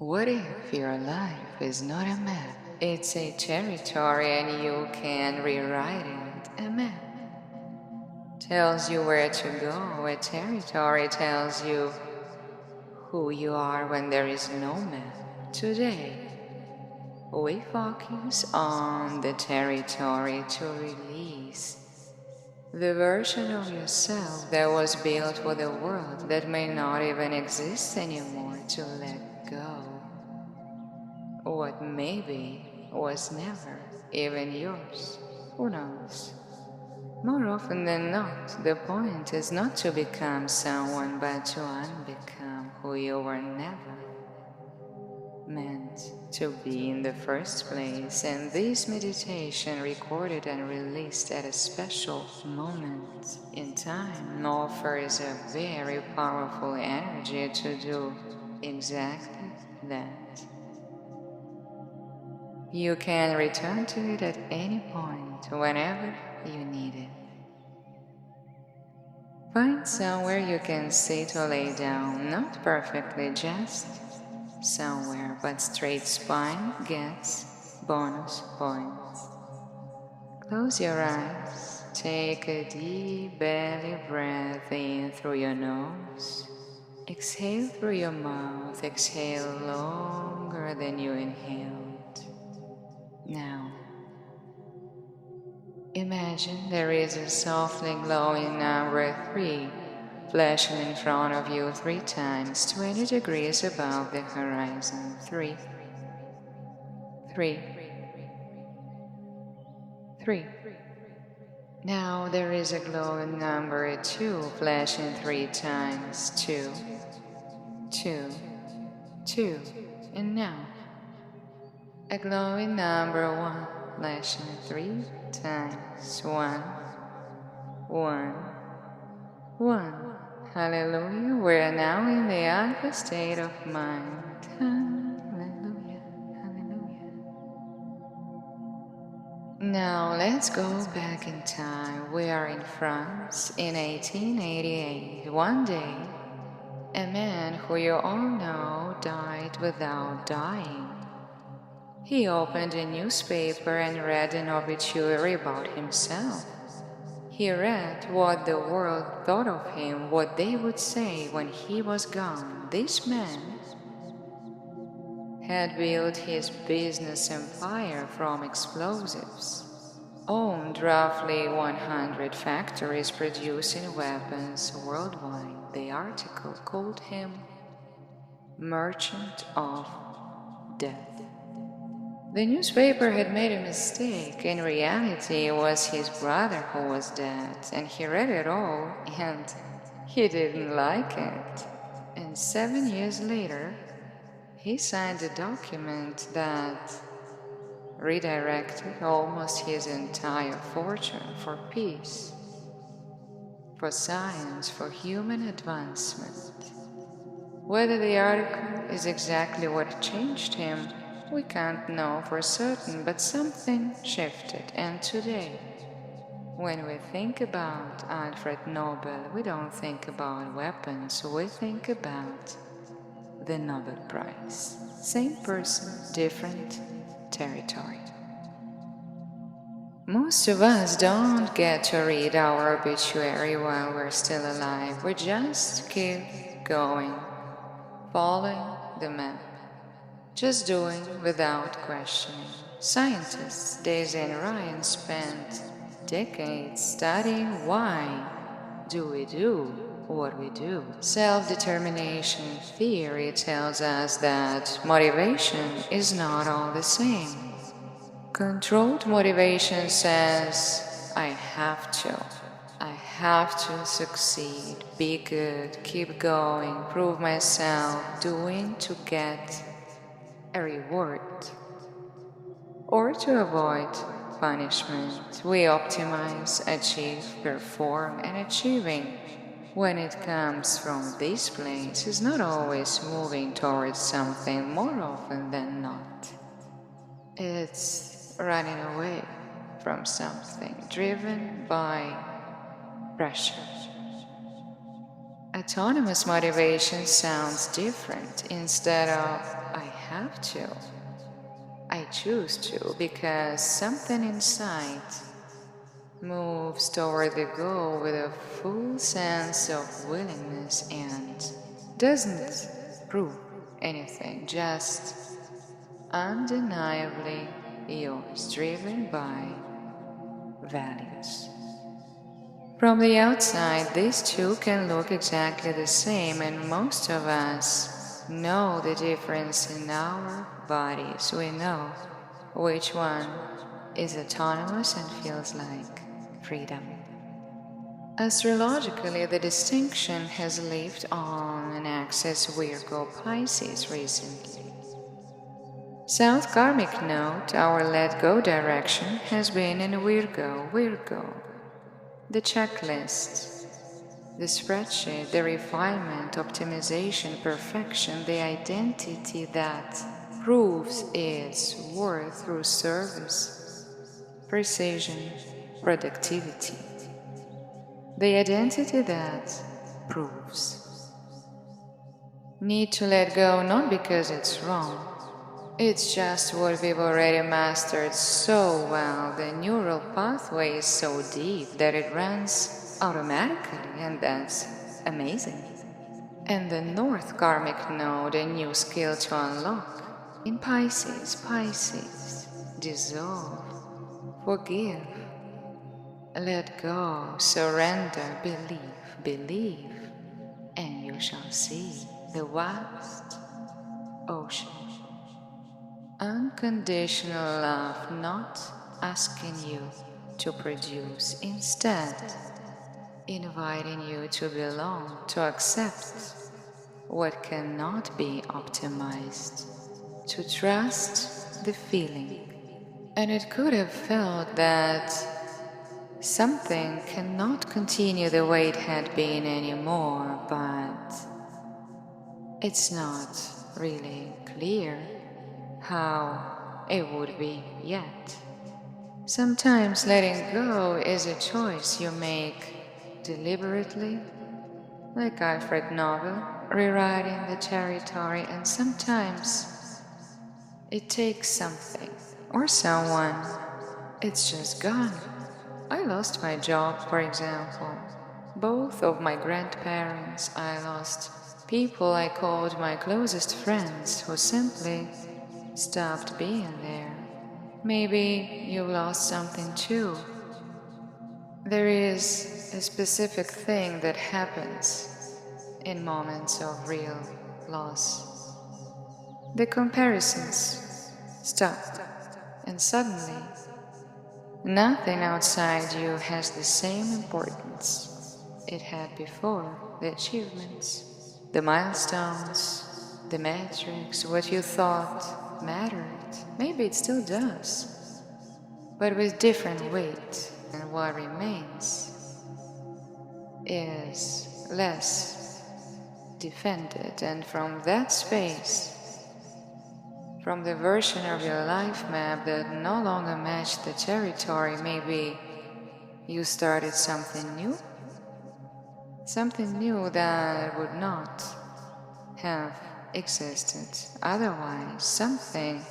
What if your life is not a map? It's a territory and you can rewrite it. A map tells you where to go. A territory tells you who you are when there is no map. Today, we focus on the territory to release the version of yourself that was built for the world that may not even exist anymore, to let go. What maybe was never even yours. Who knows? More often than not, the point is not to become someone but to unbecome who you were never meant to be in the first place. And this meditation, recorded and released at a special moment in time, offers a very powerful energy to do exactly that. You can return to it at any point, whenever you need it. Find somewhere you can sit or lay down, not perfectly, just somewhere, but straight spine gets bonus points. Close your eyes, take a deep belly breath in through your nose. Exhale through your mouth, exhale longer than you inhaled. Now, imagine there is a softly glowing number 3 flashing in front of you 3 times, 20 degrees above the horizon. 3, 3, 3. Now there is a glowing number 2 flashing 3 times. 2, 2, 2. And now, a glowing number 1 flashing 3 times. 1, 1, 1. Hallelujah, we're now in the alpha state of mind. Hallelujah, hallelujah. Now let's go back in time. We are in France in 1888. One day, a man who you all know died without dying. He opened a newspaper and read an obituary about himself. He read what the world thought of him, what they would say when he was gone. This man had built his business empire from explosives, owned roughly 100 factories producing weapons worldwide. The article called him Merchant of Death. The newspaper had made a mistake. In reality, it was his brother who was dead, and he read it all, and he didn't like it. And 7 years later, he signed a document that redirected almost his entire fortune for peace, for science, for human advancement. Whether the article is exactly what changed him, we can't know for certain, but something shifted. And today, when we think about Alfred Nobel, we don't think about weapons, we think about the Nobel Prize. Same person, different territory. Most of us don't get to read our obituary while we're still alive. We just keep going, following the map. Just doing without questioning. Scientists Daisy and Ryan spent decades studying why do we do what we do. Self-determination theory tells us that motivation is not all the same. Controlled motivation says, I have to succeed, be good, keep going, prove myself, doing to get a reward, or to avoid punishment. We optimize, achieve, perform, and achieving, when it comes from this place, is not always moving towards something. More often than not, it's running away from something, driven by pressure. Autonomous motivation sounds different. Instead of I have to, I choose to, because something inside moves toward the goal with a full sense of willingness and doesn't prove anything, just undeniably yours, driven by values. From the outside, these two can look exactly the same, and most of us know the difference in our bodies. We know which one is autonomous and feels like freedom. Astrologically, the distinction has lived on an axis Virgo Pisces recently. South karmic node, our let go direction, has been in Virgo. The checklist, the spreadsheet, the refinement, optimization, perfection, the identity that proves its worth through service, precision, productivity. The identity that proves. Need to let go not because it's wrong. It's just what we've already mastered so well. The neural pathway is so deep that it runs automatically, and that's amazing. And the North Karmic Node, a new skill to unlock. In Pisces, dissolve, forgive, let go, surrender, believe, and you shall see the vast ocean. Unconditional love, not asking you to produce, instead inviting you to belong, to accept what cannot be optimized, to trust the feeling. And it could have felt that something cannot continue the way it had been anymore, but it's not really clear how it would be yet. Sometimes letting go is a choice you make deliberately, like Alfred Nobel rewriting the territory, and sometimes it takes something or someone. It's just gone. I lost my job, for example. Both of my grandparents I lost. People I called my closest friends who simply stopped being there. Maybe you lost something too. There is a specific thing that happens in moments of real loss. The comparisons stop, and suddenly nothing outside you has the same importance it had before. The achievements, the milestones, the metrics, what you thought mattered. Maybe it still does, but with different weight, and what remains is less defended, and from that space, from the version of your life map that no longer matched the territory, maybe you started something new? Something new that would not have existed otherwise. Something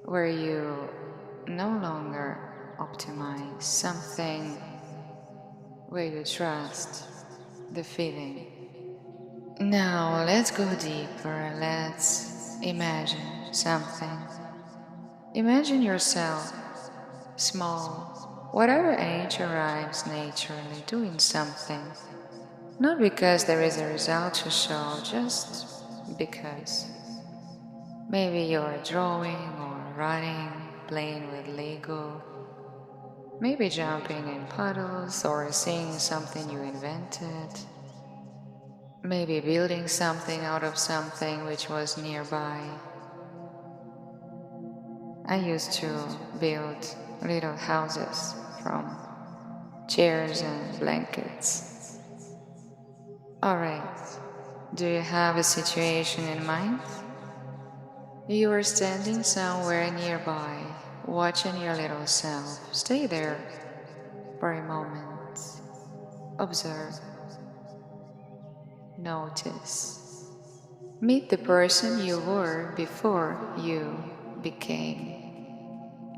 where you no longer optimize. Something where you trust the feeling. Now let's go deeper. Let's imagine something. Imagine yourself small, whatever age arrives naturally, doing something. Not because there is a result to show, just because. Maybe you're drawing or running, playing with Lego. Maybe jumping in puddles or seeing something you invented. Maybe building something out of something which was nearby. I used to build little houses from chairs and blankets. Alright, do you have a situation in mind? You are standing somewhere nearby, watching your little self. Stay there for a moment. Observe. Notice. Meet the person you were before you became.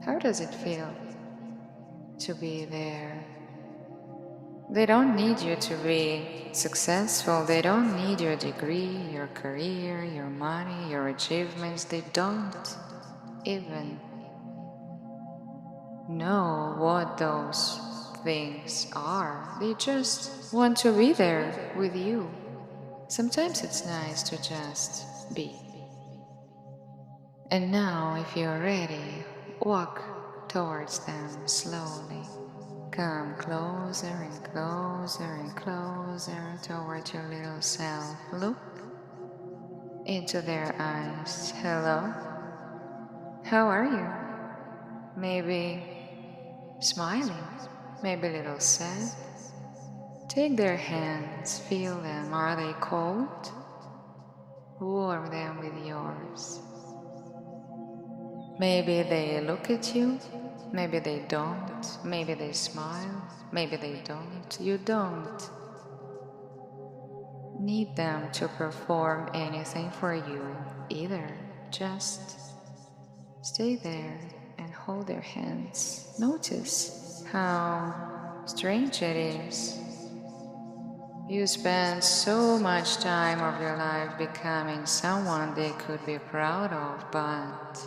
How does it feel to be there? They don't need you to be successful. They don't need your degree, your career, your money, your achievements. They don't even know what those things are. They just want to be there with you. Sometimes it's nice to just be. And now, if you're ready, walk towards them slowly. Come closer and closer and closer toward your little self. Look into their eyes. Hello? How are you? Maybe smiling, maybe a little sad. Take their hands, feel them. Are they cold? Warm them with yours. Maybe they look at you, maybe they don't, maybe they smile, maybe they don't. You don't need them to perform anything for you either. Just stay there and hold their hands. Notice how strange it is. You spend so much time of your life becoming someone they could be proud of, but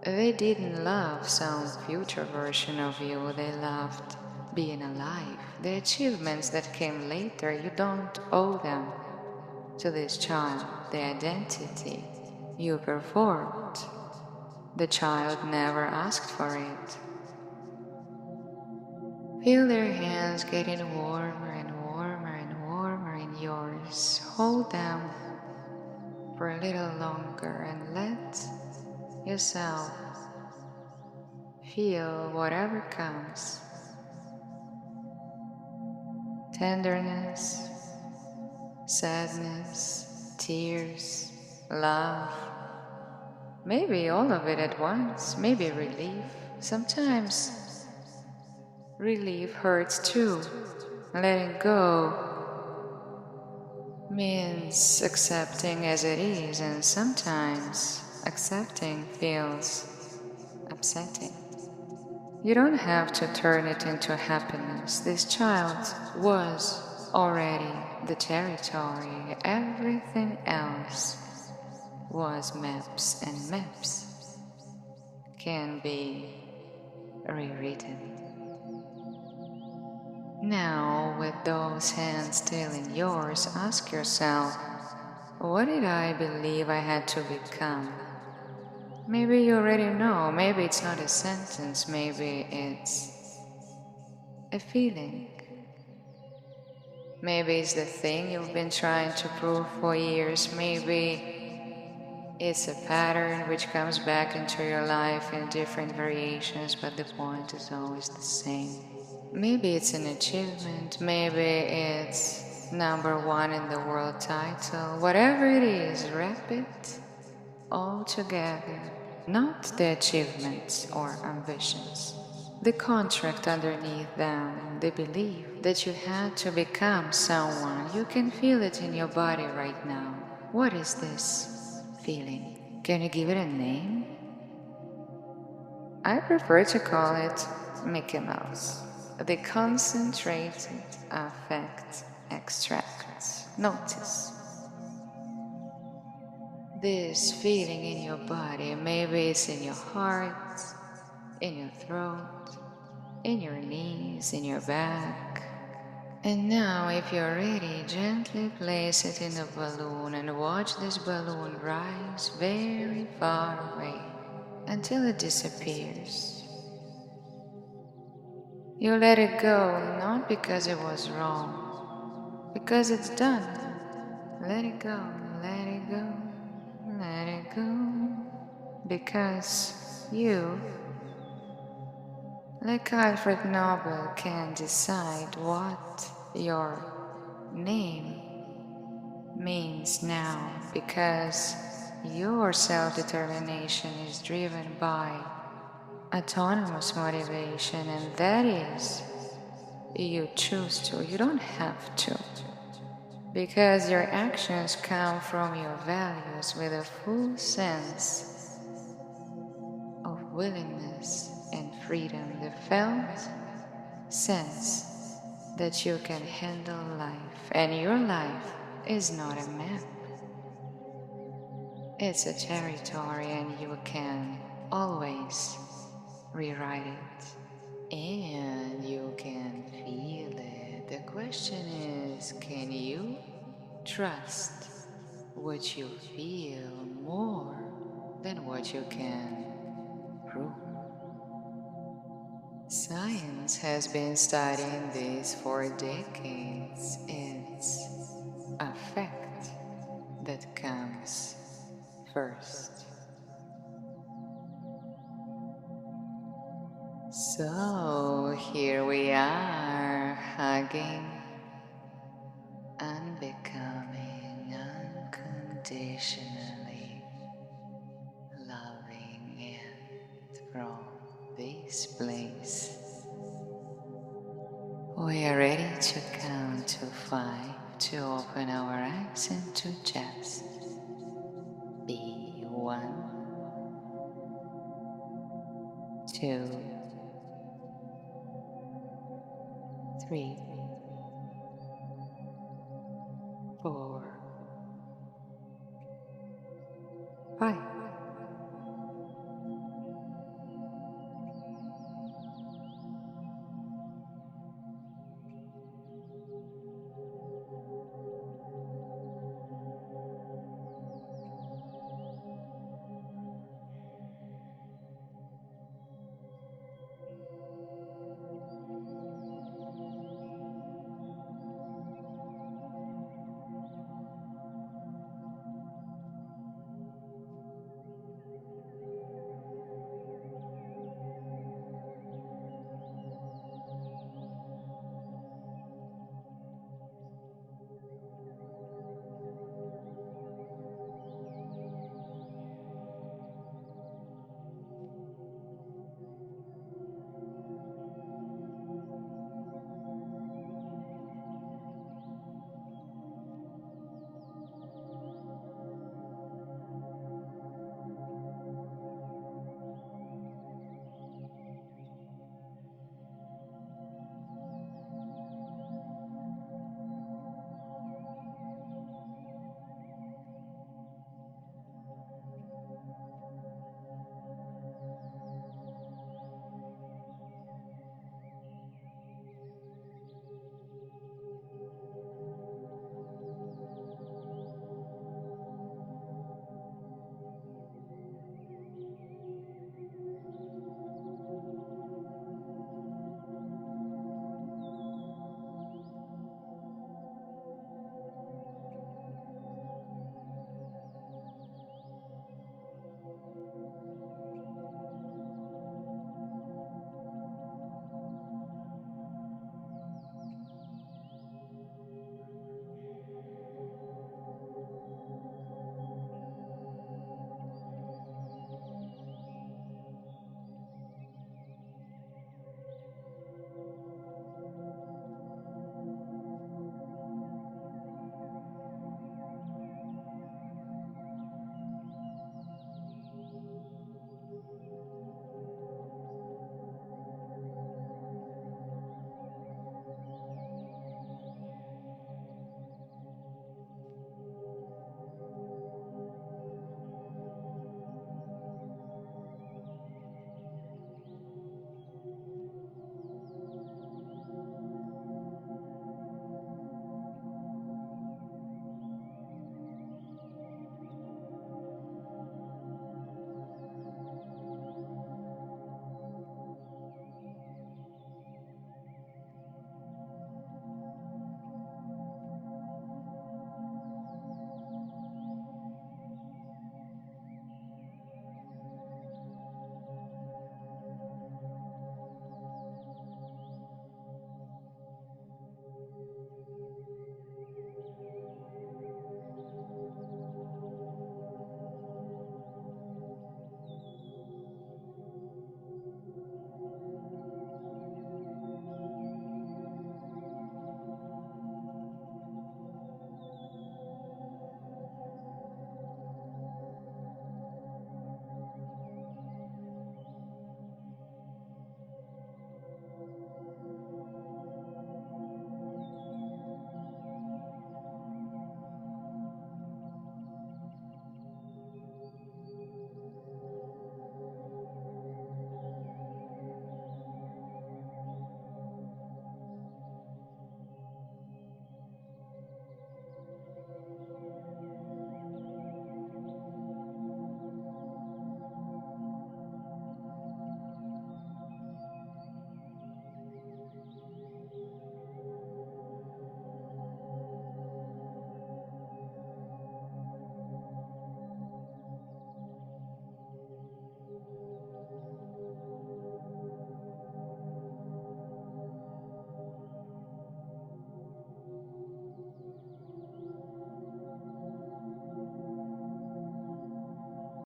they didn't love some future version of you. They loved being alive. The achievements that came later, you don't owe them to this child. The identity you performed, the child never asked for it. Feel their hands getting warmer and warmer and warmer in yours. Hold them for a little longer and let yourself feel whatever comes. Tenderness, sadness, tears, love. Maybe all of it at once, maybe relief. Sometimes relief hurts too. Letting go means accepting as it is, and sometimes accepting feels upsetting. You don't have to turn it into happiness. This child was already the territory. Everything else was maps, and maps can be rewritten. Now, with those hands still in yours, ask yourself, what did I believe I had to become? Maybe you already know, maybe it's not a sentence, maybe it's a feeling. Maybe it's the thing you've been trying to prove for years, maybe it's a pattern which comes back into your life in different variations, but the point is always the same. Maybe it's an achievement, maybe it's #1 in the world title. Whatever it is, wrap it all together. Not the achievements or ambitions, the contract underneath them, the belief that you had to become someone. You can feel it in your body right now. What is this feeling? Can you give it a name? I prefer to call it Mickey Mouse. The concentrated affect extract. Notice this feeling in your body. Maybe it's in your heart, in your throat, in your knees, in your back. And now, if you're ready, gently place it in a balloon and watch this balloon rise very far away until it disappears. You let it go, not because it was wrong, because it's done. Let it go, let it go, let it go. Because you, like Alfred Nobel, can decide what your name means now, because your self-determination is driven by autonomous motivation, and that is, you choose to, you don't have to. because your actions come from your values with a full sense of willingness and freedom, the felt sense that you can handle life, and your life is not a map. It's a territory, and you can always rewrite it. And you can feel it. The question is, can you trust what you feel more than what you can prove? Science has been studying this for decades. It's a fact that comes first. So here we are, hugging and becoming unconditionally loving it from this place. We are ready to count to 5 to open our eyes and to just be 1, 2, 3, 4, 5.